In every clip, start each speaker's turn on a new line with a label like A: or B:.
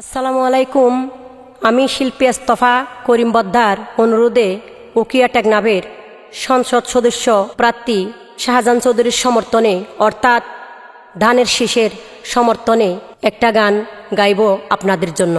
A: আসসালামু আলাইকুম। আমি শিল্পী ইস্তফা করিম বদ্দার অনুরোধে উকিয়া টেকনাফের সংসদ সদস্য প্রার্থী শাহজাহান চৌধুরীর সমর্থনে অর্থাৎ ধানের শীষের সমর্থনে একটা গান গাইব আপনাদের জন্য।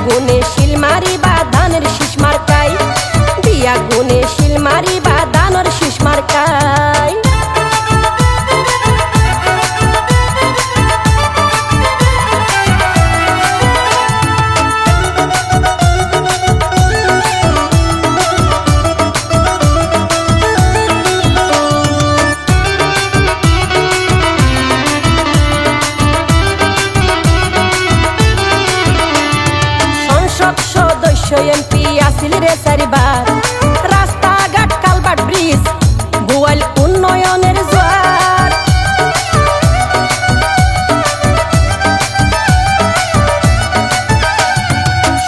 A: গুনে শিলমারি বা ধানের শীষ মার্কাই, দিয়া গুনে শিলমারি বা ধানের শীষ মার্কাই। এমপি আসিল রে চারিবার, রাস্তাঘাট কালভার্ট ব্রিজ গোয়াল উন্নয়নের জোয়ার।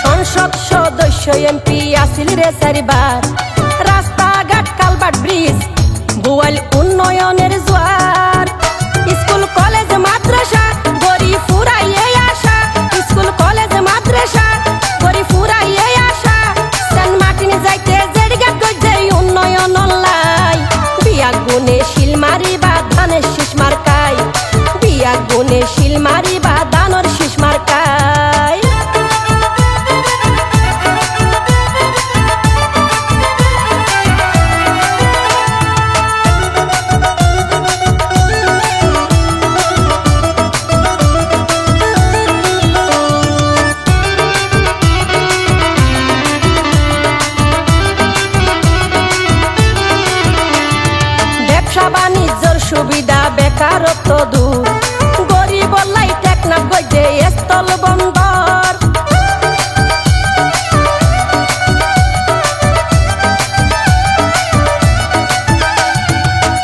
A: সংসদ সদস্য এমপি আসিল রে চারিবার, রাস্তাঘাট কালভার্ট ব্রিজ গোয়াল উন্নয়নের জোয়ার। স্কুল কলেজ মাদ্রাসা গড়ি ফুরাইয়ে আসা, স্কুল কলেজ মাদ্রাসা গড়ি ফুরাইয়ে আসা। সেন্ট মার্টিন যাইতে জেডিঘাট গইছে উন্নয়ন লাই, বিয়া গুনে শিলমারি বা ধানের শীষ মার্কাই, বিয়া গুনে শিলমারি বা ধানের শীষ মার্কাই। বাণিজ্যর সুবিধা বেকারত্ব দূর, গরিব লাই টেকনাফ গইছে স্থল বন্দর।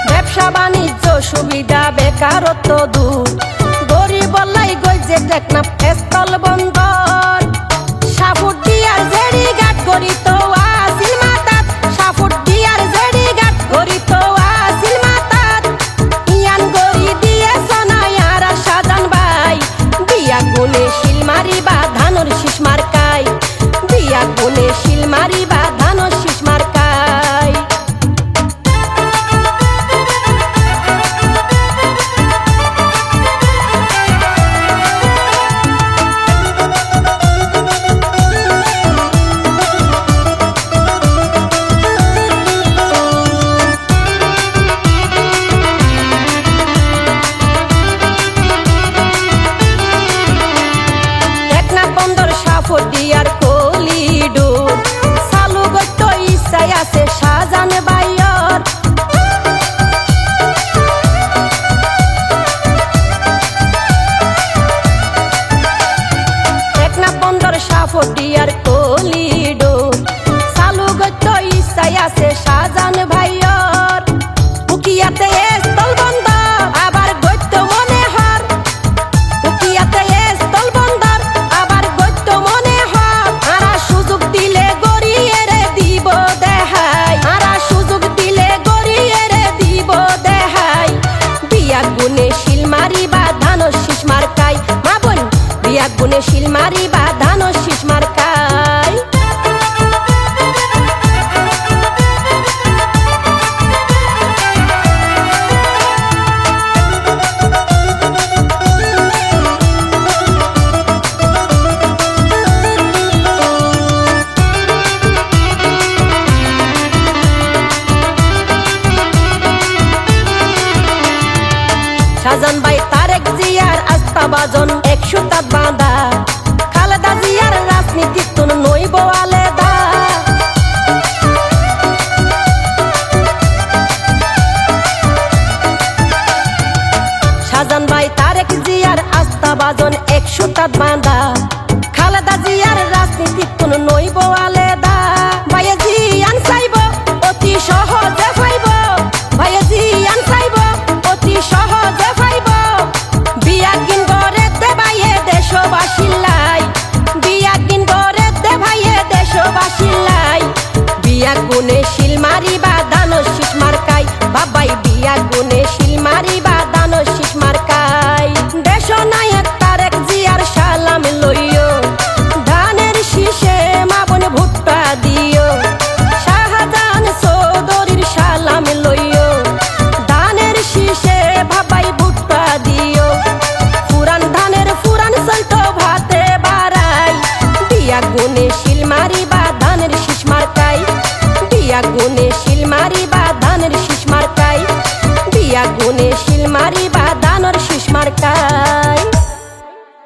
A: ব্যবসা বাণিজ্য সুবিধা বেকারত্ব দূর, গরিব লাই গইছে টেকনাফ স্থল বন্দর। সাপুর দিয়ার জেডিঘাট গড়িত আসিল মাতাত, সাপুর দিয়ার জেডিঘাট গড়িত গুনে শিলমারি বা ধানের শীষ মার্কাই, বিয়া গুনে শিলমারি বা ধানের শীষ মার্কাই। দিয়ার কলিডোর চালু গত ইচ্ছাই আছে শাহজাহান বাইয়র। টেকনাফ বন্দর সাফদিয়ার কলিডোর চালু গত ইচ্ছাই আছে শাহজাহান ভাইয়র। উকিয়াতে স্থল বন্দর আবার গত মনে হর, উকিয়াতে স্থল বন্দর আবার গত মনে হর। আরা সুযোগ দিলে গড়িয়ে রে দিব দেহাই, আরা সুযোগ দিলে গড়িয়ে রে দিব দেহাই। বিয়া গুনে শিলমারি বা ধানের শীষ মার্কাই, মা বোন বিয়া গুনে শিলমারি বা ধানের শীষ মার্কাই। শাহজাহান ভাই তারেক জিয়ার আস্থাভাজন 100 বাঁধা, খালেদা জিয়ার রাজনীতি তুন নইব আলাদা। গুনে শিলমারি বা ধানের শীষ মার্কাই, বিয়া গুনে শিলমারি বা ধানের শীষ মার্কাই।